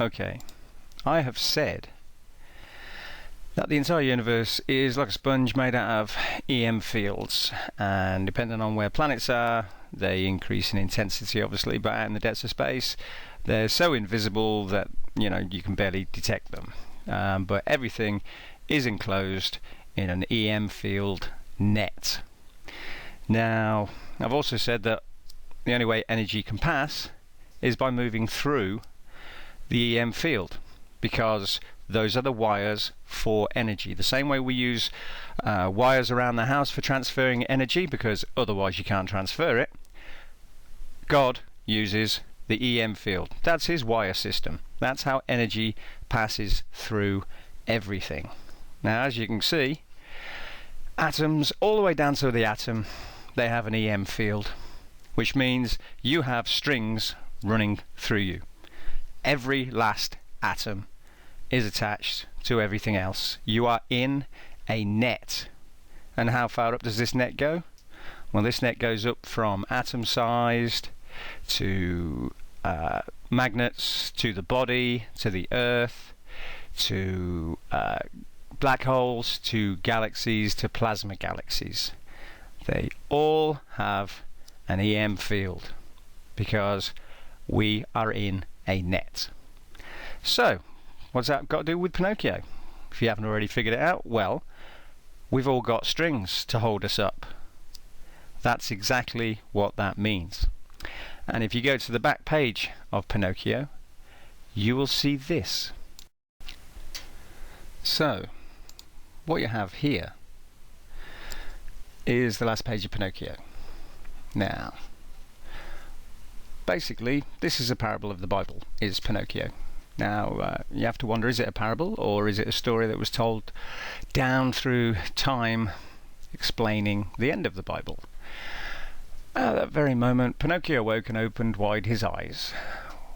Okay, I have said that the entire universe is like a sponge made out of EM fields, and depending on where planets are, they increase in intensity obviously, but out in the depths of space they're so invisible that you can barely detect them. But everything is enclosed in an EM field net. Now, I've also said that the only way energy can pass is by moving through the EM field, because those are the wires for energy. The same way we use wires around the house for transferring energy, because otherwise you can't transfer it, God uses the EM field. That's his wire system. That's how energy passes through everything. Now, as you can see, atoms all the way down to the atom, they have an EM field, which means you have strings running through you. Every last atom is attached to everything else. You are in a net. And how far up does this net go? Well, this net goes up from atom-sized to magnets, to the body, to the earth, to black holes, to galaxies, to plasma galaxies. They all have an EM field because we are in a net. So, what's that got to do with Pinocchio? If you haven't already figured it out, well, we've all got strings to hold us up. That's exactly what that means. And if you go to the back page of Pinocchio, you will see this. So, what you have here is the last page of Pinocchio. Now, basically, this is a parable of the Bible, is Pinocchio. Now, you have to wonder, is it a parable, or is it a story that was told down through time explaining the end of the Bible? At that very moment, Pinocchio awoke and opened wide his eyes.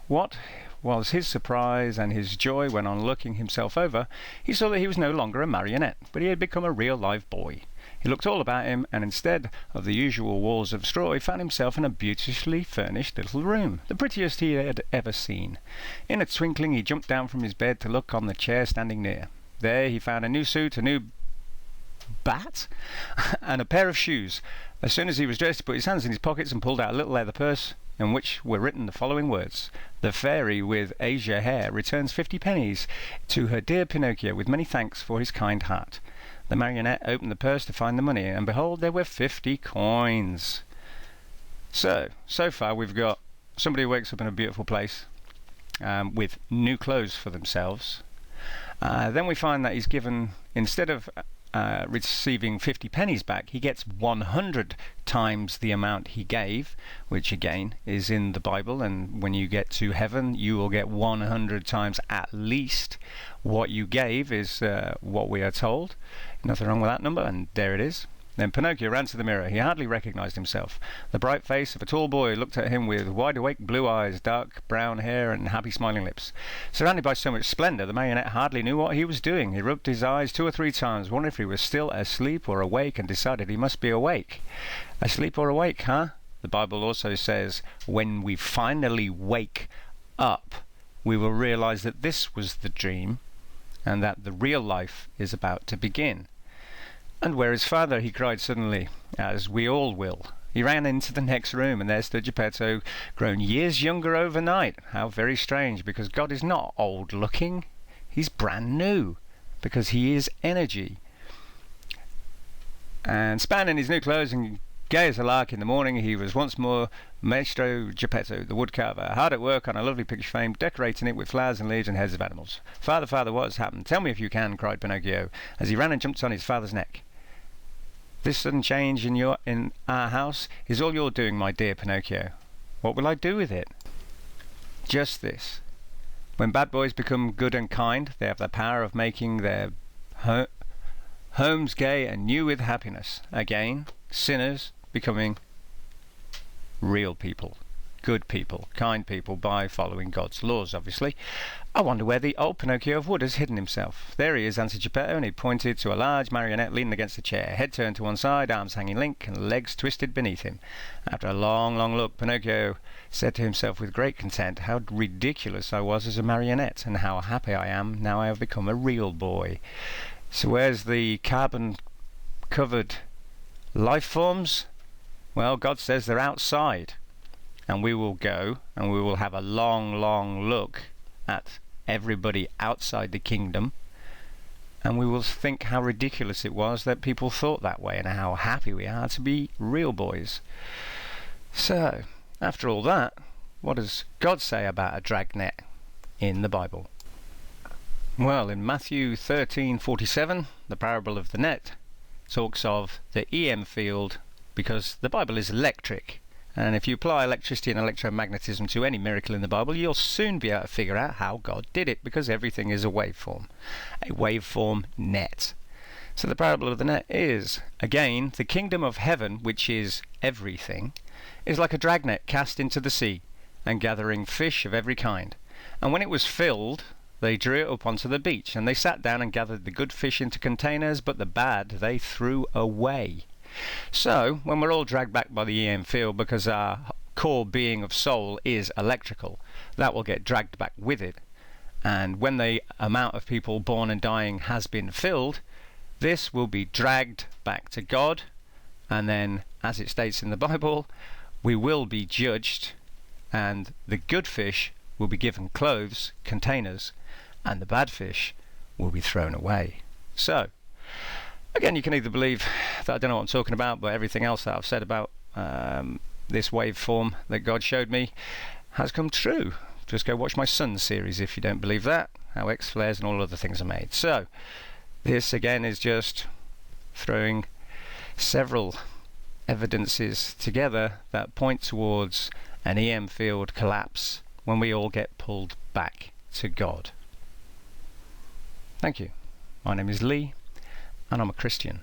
What was his surprise and his joy when, on looking himself over, he saw that he was no longer a marionette, but he had become a real live boy. He looked all about him, and instead of the usual walls of straw, he found himself in a beautifully furnished little room, the prettiest he had ever seen. In a twinkling he jumped down from his bed to look on the chair standing near. There he found a new suit, a new bat, and a pair of shoes. As soon as he was dressed, he put his hands in his pockets and pulled out a little leather purse, in which were written the following words: "The fairy with azure hair returns 50 pennies to her dear Pinocchio with many thanks for his kind heart." The marionette opened the purse to find the money, and behold, there were 50 coins. So far we've got somebody who wakes up in a beautiful place with new clothes for themselves. Then we find that he's given, instead of receiving 50 pennies back, he gets 100 times the amount he gave, which again is in the Bible, and when you get to heaven you will get 100 times at least what you gave, is what we are told. Nothing wrong with that number, and there it is. Then Pinocchio ran to the mirror. He hardly recognized himself. The bright face of a tall boy looked at him with wide-awake blue eyes, dark brown hair, and happy smiling lips. Surrounded by so much splendor, the marionette hardly knew what he was doing. He rubbed his eyes 2 or 3 times, wondering if he was still asleep or awake, and decided he must be awake. Asleep or awake, huh? The Bible also says, when we finally wake up, we will realize that this was the dream, and that the real life is about to begin. "And where is father?" he cried suddenly, as we all will. He ran into the next room, and there stood Geppetto, grown years younger overnight. How very strange, because God is not old looking. He's brand new, because he is energy. And span in his new clothes and gay as a lark in the morning, he was once more Maestro Geppetto, the woodcarver, hard at work on a lovely picture frame, decorating it with flowers and leaves and heads of animals. "Father, father, what has happened? Tell me if you can," cried Pinocchio, as he ran and jumped on his father's neck. "This sudden change in our house is all your doing, my dear Pinocchio. What will I do with it?" "Just this. When bad boys become good and kind, they have the power of making their homes gay and new with happiness. Again, sinners becoming real people. good people, kind people, by following God's laws, obviously. I wonder where the old Pinocchio of wood has hidden himself. There he is, answered Geppetto, and he pointed to a large marionette leaning against the chair, head turned to one side, arms hanging limp, and legs twisted beneath him. After a long, long look, Pinocchio said to himself with great content, how ridiculous I was as a marionette, and how happy I am now I have become a real boy. So where's the carbon-covered life forms? Well, God says they're outside. And we will go and we will have a long, long look at everybody outside the kingdom, and we will think how ridiculous it was that people thought that way, and how happy we are to be real boys. So, after all that, what does God say about a dragnet in the Bible? Well, in Mathew 13:47, the parable of the net talks of the EM field, because the Bible is electric. And if you apply electricity and electromagnetism to any miracle in the Bible, you'll soon be able to figure out how God did it, because everything is a waveform net. So the parable of the net is, again, the kingdom of heaven, which is everything, is like a dragnet cast into the sea and gathering fish of every kind. And when it was filled, they drew it up onto the beach, and they sat down and gathered the good fish into containers, but the bad they threw away. So, when we're all dragged back by the EM field because our core being of soul is electrical, that will get dragged back with it. And when the amount of people born and dying has been filled, this will be dragged back to God, and then, as it states in the Bible, we will be judged, and the good fish will be given clothes, containers, and the bad fish will be thrown away. So, again, you can either believe that I don't know what I'm talking about, but everything else that I've said about this waveform that God showed me has come true. Just go watch my Sun series if you don't believe that, how X-flares and all other things are made. So, this again is just throwing several evidences together that point towards an EM field collapse when we all get pulled back to God. Thank you. My name is Lee, and I'm a Christian.